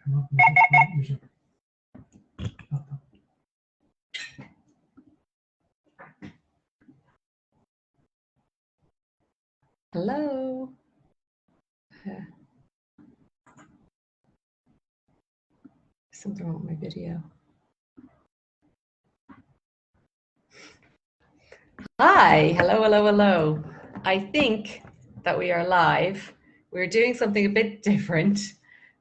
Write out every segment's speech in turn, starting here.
Hello. Something wrong with my video. Hi, hello, hello, hello. I think that we are live. We're doing something a bit different.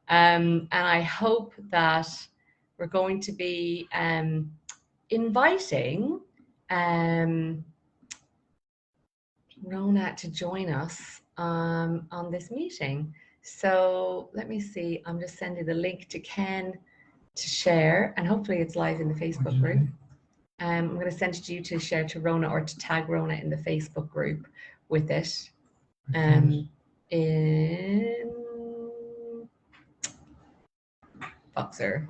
And I hope that we're going to be inviting Rona to join us on this meeting. So let me see, I'm just sending the link to Ken to share, and hopefully it's live in the Facebook group. I'm going to send it to you to share to Rona or to tag Rona in the Facebook group with it. In Boxer.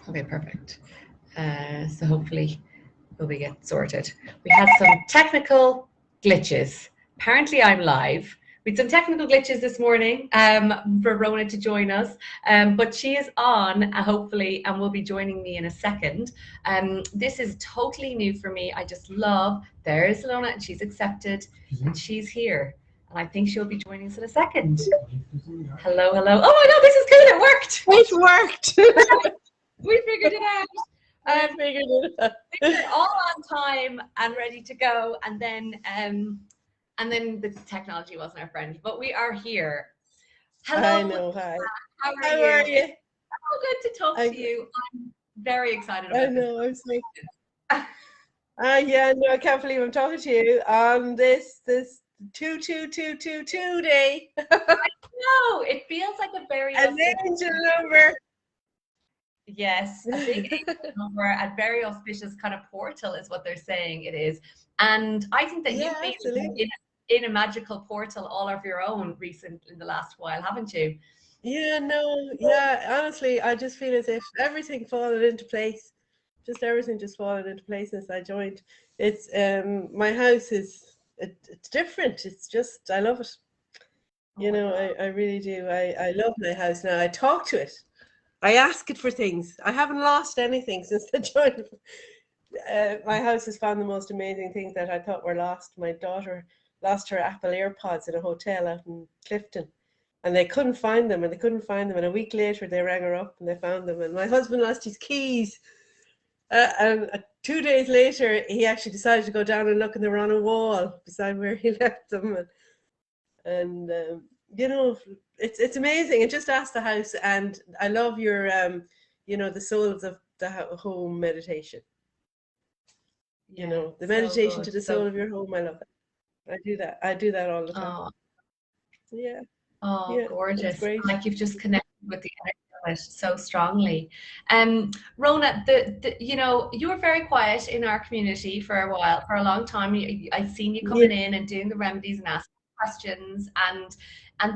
Okay, perfect. So hopefully we'll be get sorted. We had some technical glitches. Apparently I'm live. We had some technical glitches this morning for Rona to join us, but she is on, hopefully, and will be joining me in a second. This is totally new for me. I just love, there's Rona, and she's accepted, and she's here. And I think she'll be joining us in a second. Hello, hello. Oh my God, this is good, it worked. It worked. We figured it out. I figured it out. We're all on time and ready to go, and then the technology wasn't our friend, but we are here. Hello. I know. Hi. How are you? It's so good to talk to you. I'm very excited about I know. I'm so yeah, no, I can't believe I'm talking to you on this 22222 day. No, it feels like a very an angel number. Yes, a big angel number, a very auspicious kind of portal is what they're saying it is. And I think that you've been in a magical portal all of your own in the last while, haven't you? Yeah, no, yeah, honestly, I just feel as if everything fallen into place. Just everything just fallen into place since I joined. It's my house is it's different. It's just I love it. You know, I really do. I love my house now. I talk to it. I ask it for things. I haven't lost anything since I joined. My house has found the most amazing things that I thought were lost. My daughter lost her Apple AirPods in a hotel out in Clifton, and they couldn't find them, and And a week later, they rang her up and they found them. And my husband lost his keys. And 2 days later, he actually decided to go down and look, and they were on a wall beside where he left them. And you know, it's amazing. And just ask the house. And I love your, you know, the soul of the home meditation. You know, the meditation to the soul of your home. I love it. I do that all the time. Yeah. Oh, yeah, gorgeous. Like you've just connected with the energy of it so strongly. Rona, you know, you were very quiet in our community for a long time. I've seen you coming in and doing the remedies and asking questions, and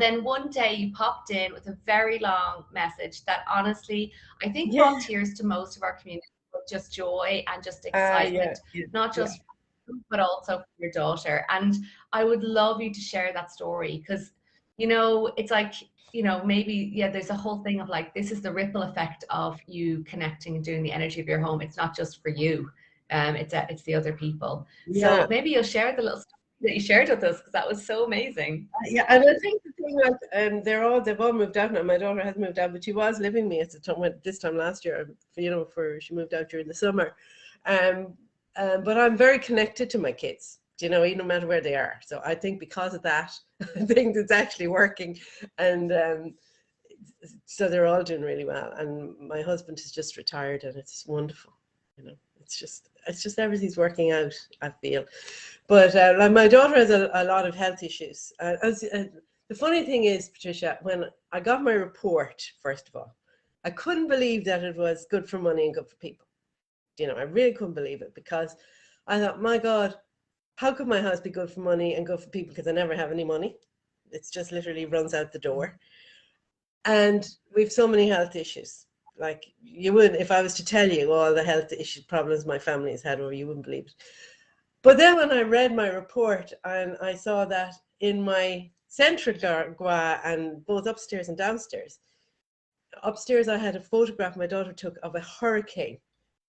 then one day you popped in with a very long message that honestly I think brought tears to most of our community, with just joy and just excitement, not just for you, but also for your daughter. And I would love you to share that story, because you know, it's like, you know, maybe there's a whole thing of like, this is the ripple effect of you connecting and doing the energy of your home. It's not just for you, it's the other people. So maybe you'll share the little stuff that you shared with us, because that was so amazing. Yeah, and I think the thing, like, they've all moved out now. My daughter has moved out, but she was living with me at the time, this time last year. You know, she moved out during the summer. But I'm very connected to my kids. You know, no matter where they are. So I think because of that, I think it's actually working, and so they're all doing really well. And my husband has just retired, and it's wonderful. You know, it's just everything's working out, I feel. But like my daughter has a lot of health issues. The funny thing is, Patricia, when I got my report, first of all, I couldn't believe that it was good for money and good for people. You know, I really couldn't believe it, because I thought, my God, how could my house be good for money and good for people? Because I never have any money. It's just literally runs out the door. And we've so many health issues. Like, you would, if I was to tell you all the health issues, problems my family has had, or you wouldn't believe it. But then when I read my report and I saw that in my central Gwa and both upstairs and downstairs, upstairs I had a photograph my daughter took of a hurricane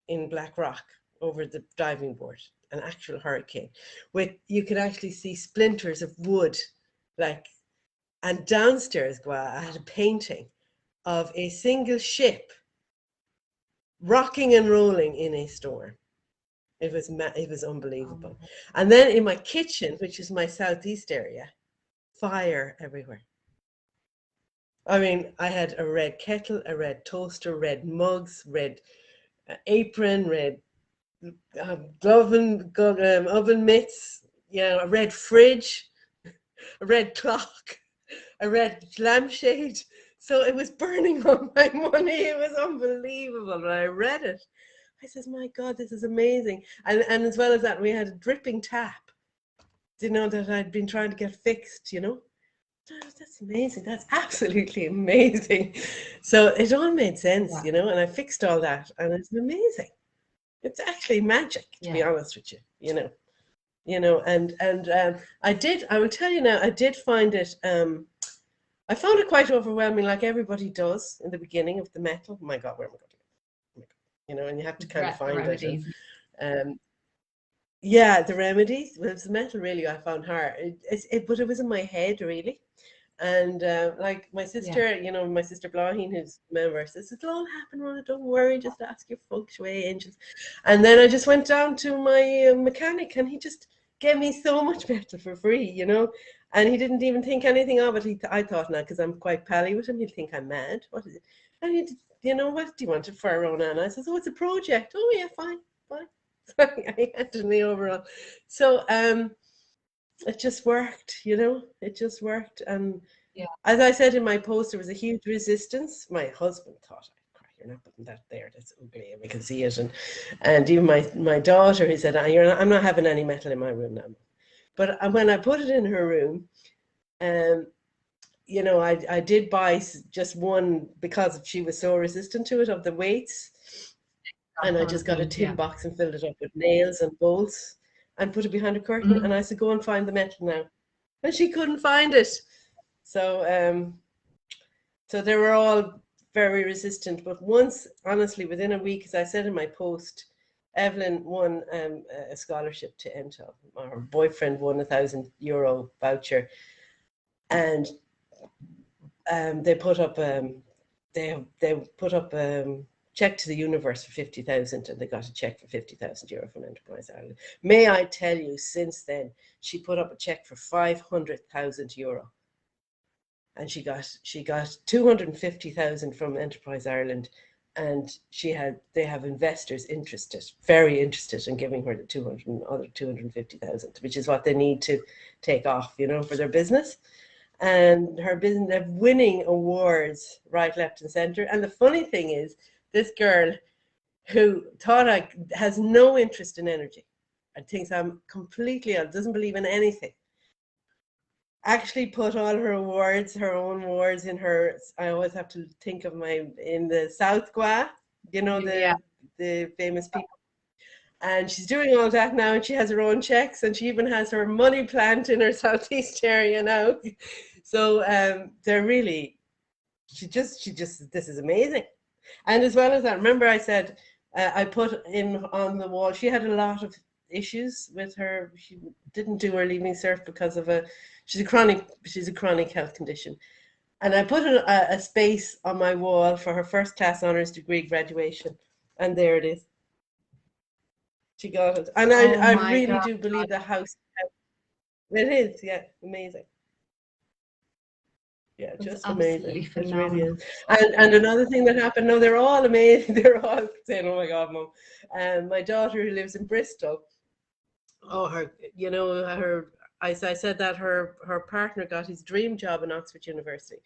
in Blackrock over the diving board, an actual hurricane, with you could actually see splinters of wood, like. And downstairs, I had a painting of a single ship rocking and rolling in a storm. It was unbelievable. And then in my kitchen, which is my southeast area, fire everywhere. I mean, I had a red kettle, a red toaster, red mugs, red apron, red oven mitts, a red fridge, a red clock, a red lampshade. So it was burning on my money. It was unbelievable. When I read it, I says, my God, this is amazing. And as well as that, we had a dripping tap, that I'd been trying to get fixed, That's amazing. That's absolutely amazing. So it all made sense, and I fixed all that, and it's amazing. It's actually magic, to be honest with you, and I will tell you now, I did find it, I found it quite overwhelming, like everybody does in the beginning of the metal. Oh my God, where am I going to go? And you have to kind of find it. The remedies. Well, it's the metal really I found hard. But it was in my head really. And like my sister, my sister Lohan, who's a member, says it'll all happen, Rona, don't worry, just ask your feng shui angels. And then I just went down to my mechanic, and he just gave me so much metal for free, and he didn't even think anything of it. I thought now, because I'm quite pally with him, he'll think I'm mad. What is it? And what do you want it for, Rona? And I says, oh, it's a project. Oh yeah, fine. I handed me over. So it just worked, it just worked. And as I said in my post, there was a huge resistance. My husband thought, you're not putting that there, that's ugly, and we can see it. And even my daughter, he said, I'm not having any metal in my room now. But when I put it in her room, I did buy just one, because she was so resistant to it, of the weights. And I just got a tin box and filled it up with nails and bolts and put it behind a curtain. And I said, go and find the metal now. And she couldn't find it. So so they were all very resistant. But once, honestly, within a week, as I said in my post, Evelyn won a scholarship to Intel. Her boyfriend won €1,000 voucher. And they put up check to the universe for 50,000, and they got a check for €50,000 from Enterprise Ireland. May I tell you, since then, she put up a check for €500,000, and she got 250,000 from Enterprise Ireland, and they have investors very interested in giving her the other 250,000, which is what they need to take off, for their business. And her business, they're winning awards right, left, and center. And the funny thing is, this girl who has no interest in energy and thinks I'm completely doesn't believe in anything, actually put all her own awards in her. I always have to think of in the South Gua, the famous people. And she's doing all that now, and she has her own checks, and she even has her money plant in her southeast area now. So they're really, she just, this is amazing. And as well as that, remember I said, I put on the wall, she had a lot of issues with her. She didn't do her leaving cert because of she's a chronic health condition. And I put a space on my wall for her first class honors degree graduation. And there it is. She got it. And I really do believe the house, it is, amazing. Yeah, just amazing. It really is. And another thing that happened, no, they're all amazing. They're all saying, oh my God, Mum. My daughter, who lives in Bristol, I said that her partner got his dream job in Oxford University.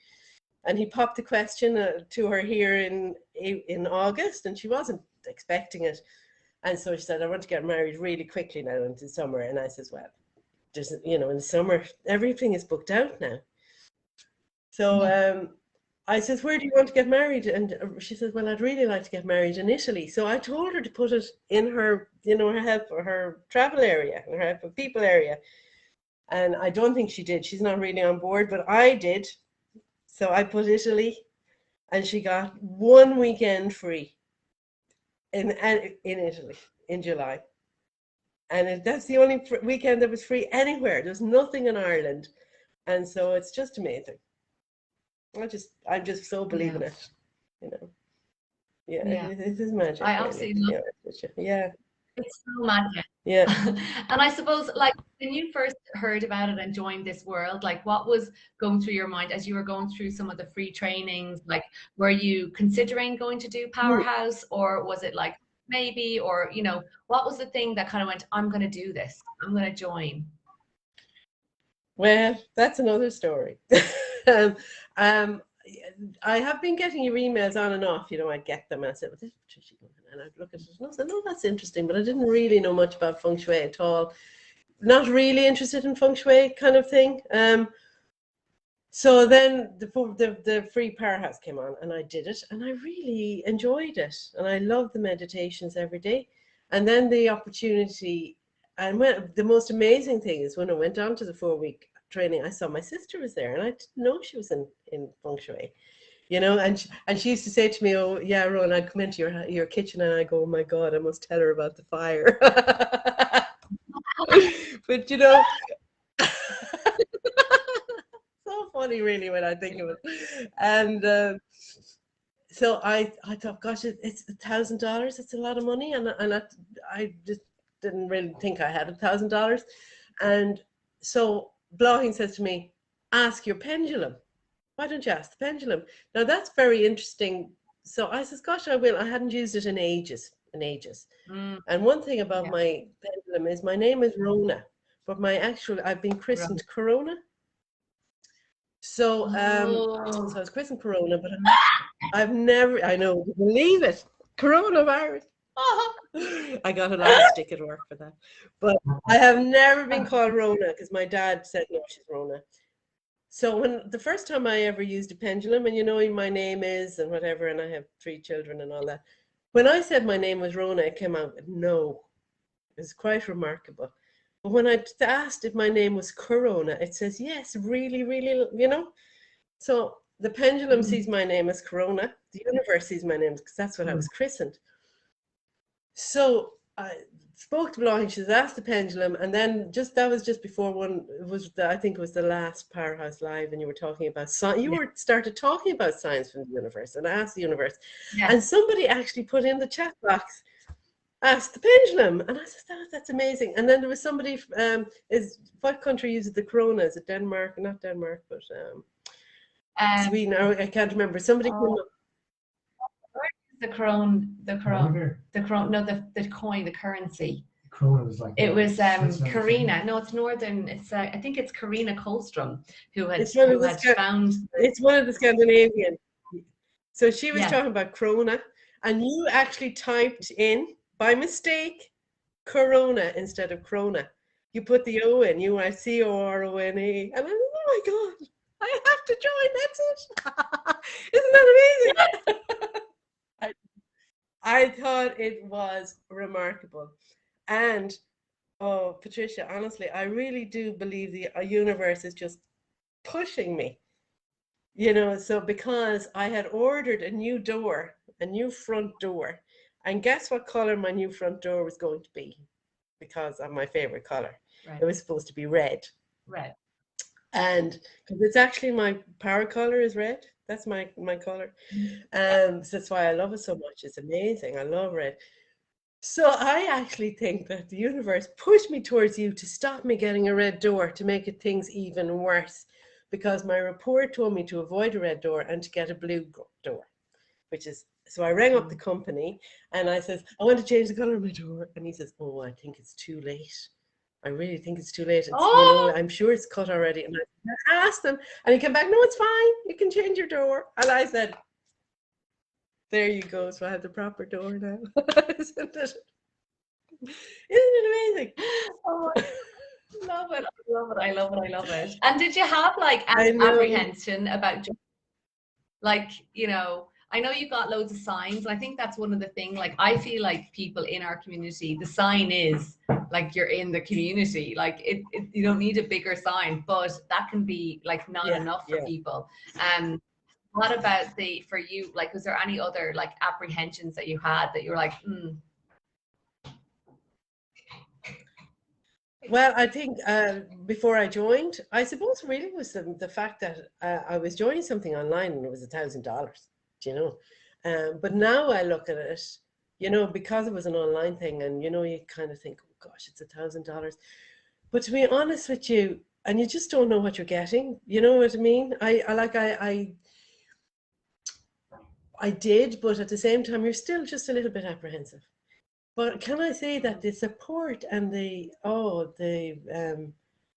And he popped the question to her here in August, and she wasn't expecting it. And so she said, I want to get married really quickly now into summer. And I says, well, in the summer, everything is booked out now. So I says, where do you want to get married? And she says, well, I'd really like to get married in Italy. So I told her to put it in her, her travel area, her help of people area. And I don't think she did. She's not really on board, but I did. So I put Italy. and she got 1 weekend free in Italy in July. And that's the only weekend that was free anywhere. There's nothing in Ireland. And so it's just amazing. I'm just so believing it, you know. Yeah, Yeah. it is magic. I Really, absolutely love it. Yeah. it's so magic. Yeah. And I suppose, like, when you first heard about it and joined this world, like, what was going through your mind as you were going through some of the free trainings? Like, were you considering going to do Powerhouse, or was it like maybe, or, you know, what was the thing that kind of went, I'm going to do this, I'm going to join? Well, that's another story. um, I have been getting your emails on and off. You know, I get them. I said, "Well, this is Patricia," and I'd look at it and I said, "No, that's interesting," but I didn't really know much about Feng Shui at all. Not really interested in Feng Shui kind of thing. So then the free Powerhouse came on, and I did it, and I really enjoyed it, and I love the meditations every day. And then the opportunity, and the most amazing thing is when I went on to the 4-week training, I saw my sister was there, and I didn't know she was in Feng Shui, you know. And she used to say to me, "Oh yeah, Ron, I'd come into your kitchen," and I go, "Oh my God, I must tell her about the fire." But you know. So funny, really, when I think of it. And so I thought, gosh, it's $1,000. It's a lot of money, and I just didn't really think I had $1,000. And so Lohan says to me, "Ask your pendulum. Why don't you ask the pendulum?" Now that's very interesting. So I says, "Gosh, I will." I hadn't used it in ages, And one thing about my pendulum is my name is Rona, but I've been christened Corona. So, so I was christened Corona, but I've never, I know, believe it, coronavirus. I got a lot of stick at work for that. But I have never been called Rona because my dad said, no, she's Rona. So when the first time I ever used a pendulum, and you know, my name is and whatever, and I have 3 children and all that. When I said my name was Rona, it came out, no. It was quite remarkable. But when I asked if my name was Corona, it says, yes, really, really, you know. So the pendulum sees my name as Corona. The universe sees my name because that's what I was christened. So I spoke to Lohan. She asked the pendulum, and then that was just before I think it was the last Powerhouse Live, and you were talking about science. You started talking about science from the universe, and I asked the universe, and somebody actually put in the chat box, asked the pendulum, and I said, that's amazing. And then there was somebody, what country uses the Corona? Is it Denmark? Not Denmark, but Sweden. I can't remember. Somebody came up. The coin, no, the coin, the currency. Krona was like it was Karina. No, it's northern. It's I think it's Karina Kolstrom who had found. It's one of the Scandinavian. So she was talking about Krona, and you actually typed in by mistake Corona instead of Krona. You put the O in. You are Corona, and I'm, oh my God, I have to join. That's it. Isn't that amazing? I thought it was remarkable. And oh, Patricia, honestly, I really do believe the universe is just pushing me. You know, so because I had ordered a new front door, and guess what color my new front door was going to be? Because of my favorite color. It was supposed to be red. Red. And because it's actually my power color is red. That's my color. So that's why I love it so much. It's amazing. I love red. So I actually think that the universe pushed me towards you to stop me getting a red door, to make things even worse, because my report told me to avoid a red door and to get a blue door, so I rang up the company and I says, I want to change the color of my door. And he says, oh, I think it's too late. I really think it's too late. You know, I'm sure it's cut already. And I asked them, and he came back, no, it's fine. You can change your door. And I said, there you go. So I have the proper door now. Isn't it amazing? Oh, I love it. I love it. And did you have like apprehension about, like, you know, I know you got loads of signs. I think that's one of the things, like, I feel like people in our community, the sign is like you're in the community. Like you don't need a bigger sign, but that can be like not enough for people. what about for you, like, was there any other like apprehensions that you had that you were like, Well, I think before I joined, I suppose really was the fact that I was joining something online and it was $1,000, you know. But now I look at it, you know, because it was an online thing, and you know, you kind of think, oh gosh, it's $1,000. But to be honest with you, and you just don't know what you're getting. You know what I mean? I did, but at the same time, you're still just a little bit apprehensive. But can I say that the support and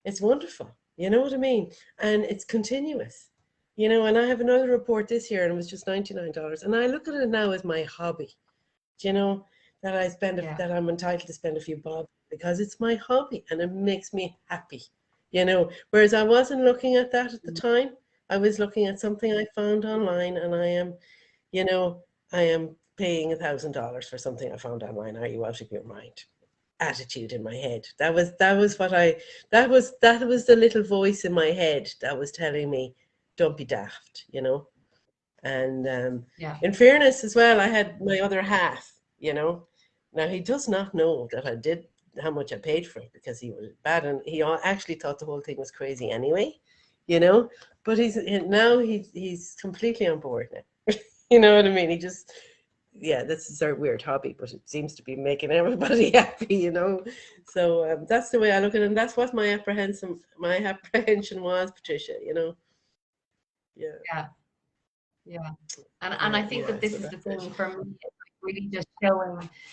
it's wonderful. You know what I mean? And it's continuous. You know, and I have another report this year, and it was just $99. And I look at it now as my hobby. You know, that that I'm entitled to spend a few bob because it's my hobby and it makes me happy. You know, whereas I wasn't looking at that at the time. I was looking at something I found online, and you know, I am paying $1,000 for something I found online. Are you out of your mind? Attitude in my head. That was the little voice in my head that was telling me, don't be daft, you know. And in fairness as well, I had my other half, you know. Now he does not know that I did how much I paid for it because he was bad, and he actually thought the whole thing was crazy anyway, you know. But he's completely on board now. You know what I mean? He just, yeah, this is our weird hobby, but it seems to be making everybody happy, you know. So that's the way I look at it, and that's what my apprehension was, Patricia, you know. Yeah. And I think that this is the thing for me, really just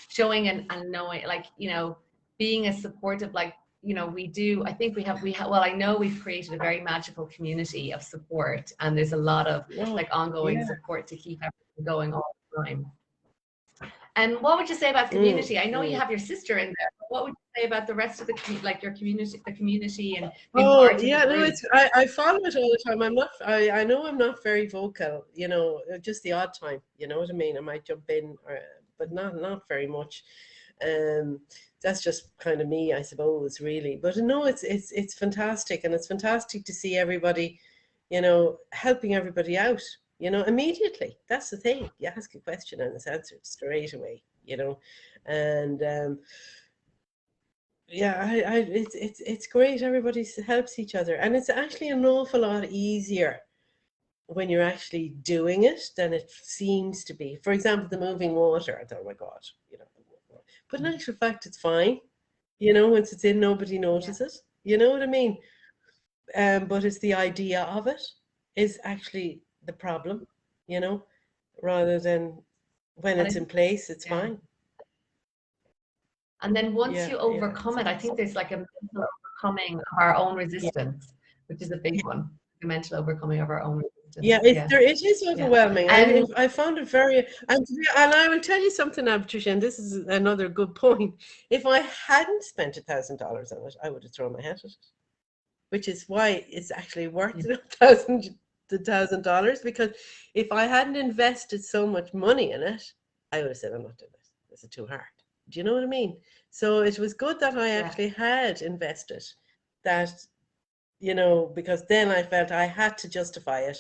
showing and knowing, like, you know, being as supportive, like, you know, I think we have, well, I know we've created a very magical community of support, and there's a lot of like ongoing support to keep everything going all the time. And what would you say about community? I know you have your sister in there, but what would you say about the rest of like your community, the community, and being part of the group? I follow it all the time. I know I'm not very vocal, you know, just the odd time, you know what I mean? I might jump in, but not very much. That's just kind of me, I suppose, really. But no, it's fantastic, and it's fantastic to see everybody, you know, helping everybody out. You know, immediately. That's the thing. You ask a question and it's answered straight away. You know, and yeah, it's great. Everybody helps each other, and it's actually an awful lot easier when you're actually doing it than it seems to be. For example, the moving water. I thought, oh my God, you know, but in actual fact, it's fine. You know, once it's in, nobody notices. You know what I mean? But it's the idea of it is actually the problem, you know, rather than when it's in place, it's fine. And then once you overcome it, I think there's like a mental overcoming of our own resistance, which is a big one. The mental overcoming of our own resistance. Yeah, it is overwhelming. And I found it very, and I will tell you something now, Patricia, and this is another good point. If I hadn't spent $1,000 on it, I would have thrown my hat at it, which is why it's actually worth $1,000, because if I hadn't invested so much money in it, I would have said, I'm not doing this. This is too hard. Do you know what I mean? So it was good that I actually had invested that, you know, because then I felt I had to justify it.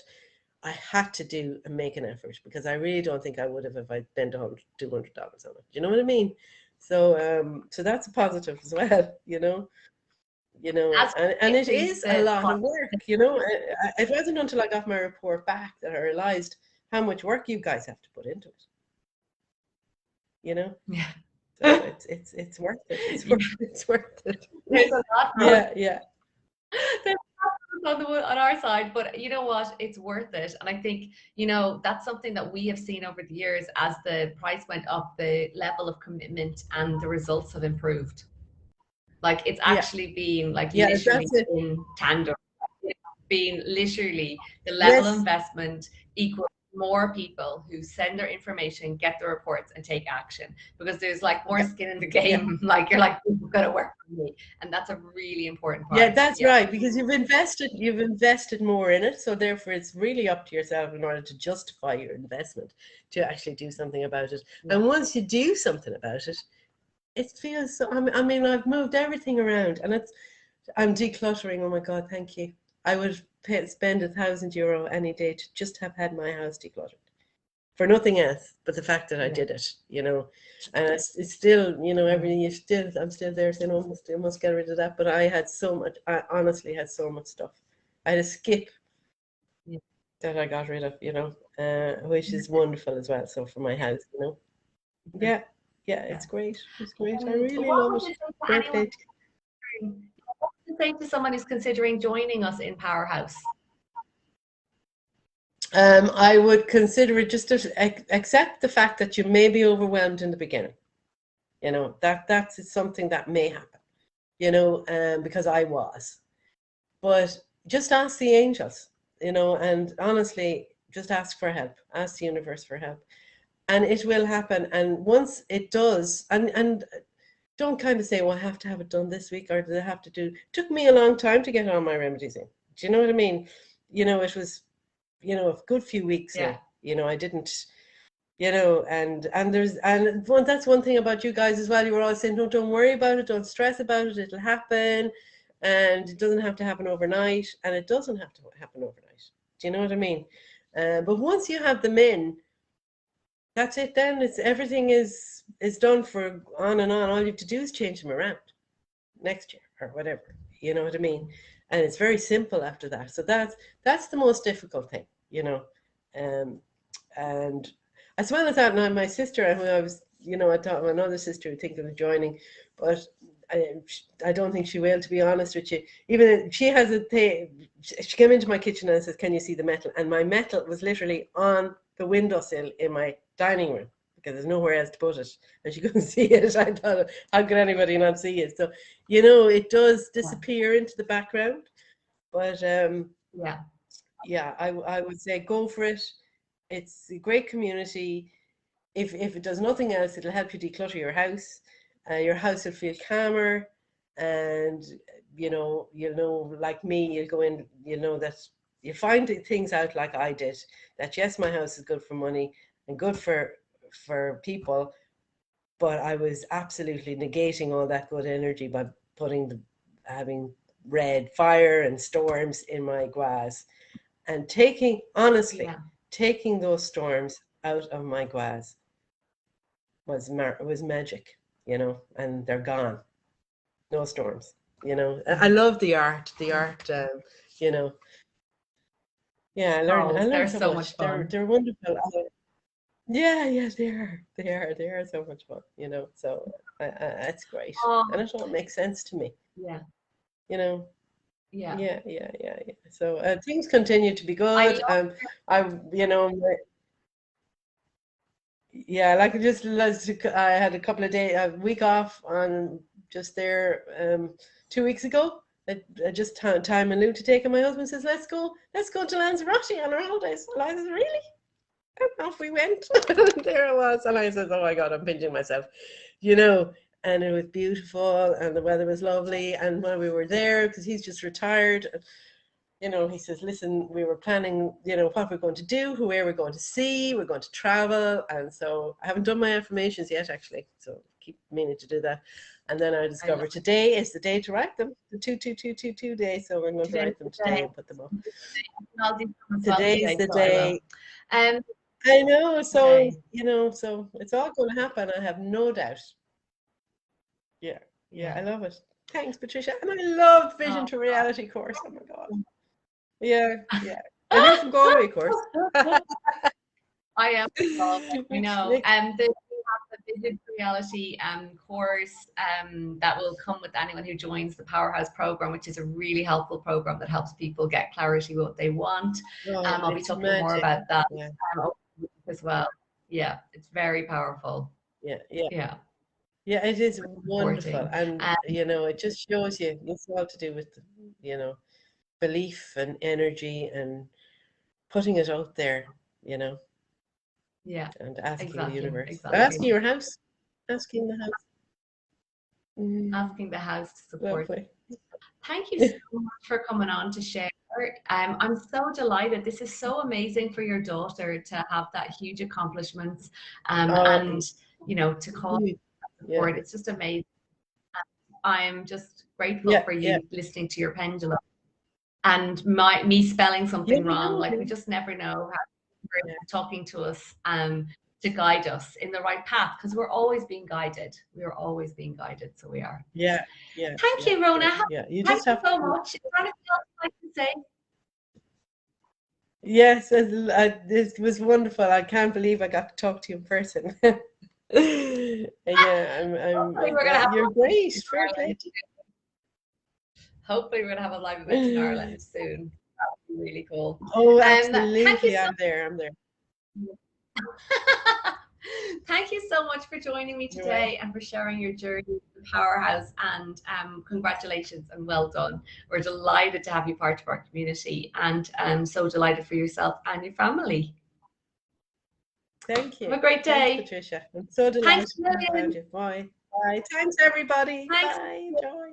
I had to do and make an effort, because I really don't think I would have if I'd spent $200 on it. Do you know what I mean? So so that's a positive as well, you know. You know, and it is a lot of work, you know. It wasn't until I got my report back that I realized how much work you guys have to put into it. You know? Yeah. So it's worth it. It's worth it. There's a lot. Yeah. There's on our side, but you know what? It's worth it. And I think, you know, that's something that we have seen over the years. As the price went up, the level of commitment and the results have improved. Like, it's actually been like literally in tandem, being literally the level of investment equals more people who send their information, get the reports, and take action, because there's like more skin in the game. Like, you're like, people gotta work for me, and that's a really important part. Yeah, that's right, because you've invested more in it, so therefore it's really up to yourself in order to justify your investment to actually do something about it. And once you do something about it, it feels so. I mean, I've moved everything around, and I'm decluttering. Oh my God, thank you. I would spend €1,000 any day to just have had my house decluttered for nothing else but the fact that I did it, and it's still, everything is still, I'm still there saying, oh, must get rid of that. But I honestly had so much stuff. I had a skip that I got rid of, which is wonderful as well. So for my house, yeah, it's great. It's great. I really love it. Fair play. What would you say to someone who's considering joining us in Powerhouse? I would consider it just to accept the fact that you may be overwhelmed in the beginning. That's something that may happen, because I was. But just ask the angels, and honestly, just ask for help. Ask the universe for help. And it will happen. And once it does, and don't kind of say, well, I have to have it done this week, or do I have to do... It took me a long time to get all my remedies in. Do you know what I mean? It was... a good few weeks now. I didn't, and that's one thing about you guys as well. You were always saying, no, don't worry about it, don't stress about it, it'll happen, and it doesn't have to happen overnight, and it doesn't have to happen overnight. Do you know what I mean? But once you have them in, that's it. Then everything is done for on and on. All you have to do is change them around next year or whatever. You know what I mean? And it's very simple after that. So that's the most difficult thing, and as well as that, now my sister, who I was, I thought another sister who thinking of joining, but I don't think she will, to be honest with you. Even she has a thing. She came into my kitchen and says, "Can you see the metal?" And my metal was literally on the windowsill in my dining room, because there's nowhere else to put it, and she couldn't see it. I thought, how could anybody not see it? So, it does disappear into the background. But I would say go for it. It's a great community. If it does nothing else, it'll help you declutter your house. Your house will feel calmer, and like me, you'll go in, that you find things out like I did, that yes, my house is good for money and good for people, but I was absolutely negating all that good energy by having red fire and storms in my glass, and taking those storms out of my glass was magic, and they're gone. No storms, I love the art, yeah, I learned so much. They're wonderful. Yeah, they are so much fun, so it's great. And it all makes sense to me. So things continue to be good. I had a couple of days, a week off on just there 2 weeks ago. I just time and Lou to take, and my husband says, let's go to Lanzarote on our holidays. And I said, really? And off we went. There I was, and I said, oh my God, I'm pinching myself, and it was beautiful, and the weather was lovely. And when we were there, because he's just retired, he says, listen, we were planning, what we're going to do, where we're going to see, we're going to travel. And so I haven't done my affirmations yet, actually, so keep meaning to do that. And then I discovered today is the day to write them, the 22222 day. So we're going to write them today and put them up. Today is the day. I know, so so it's all going to happen, I have no doubt. Yeah, I love it. Thanks, Patricia. And I love Vision to Reality course. Oh my God. Yeah. And you're from Galway, of course. I am from Galway, I know. And we have the Vision to Reality course that will come with anyone who joins the Powerhouse program, which is a really helpful program that helps people get clarity what they want. I'll be talking more about that as well. Yeah, it's very powerful. Yeah, it is wonderful. And it just shows you it's all to do with belief and energy and putting it out there, and asking the universe, asking your house, asking the house to support. Lovely. Thank you so much for coming on to share. I'm so delighted. This is so amazing for your daughter to have that huge accomplishment, and to call support. It's just amazing. I'm just grateful for you listening to your pendulum. and me spelling Yeah, something wrong. Like, we just never know how yeah, talking to us to guide us in the right path, because we're always being guided. We are always being guided. So we are. yeah, yeah, Thank yeah, you, yeah, Rona. yeah. You Thank just you have so to. much. Is there anything else I can say? Yes, this was wonderful. I can't believe I got to talk to you in person. Yeah, Hopefully we're gonna have you're a live event great. in Fair play Ireland. Hopefully we're gonna have a live event in Ireland soon. That would be really cool. Oh, Thank you absolutely. so I'm there. I'm there. thank you so much for joining me You're welcome. today and for sharing your journey to Powerhouse. And congratulations and well done. We're delighted to have you part of our community, and so delighted for yourself and your family. Thank Have you. a great Thanks, day. Patricia. I'm so Thanks delighted a to have found million. you. Bye. Bye. Thanks, everybody. Thanks. Bye. Joy.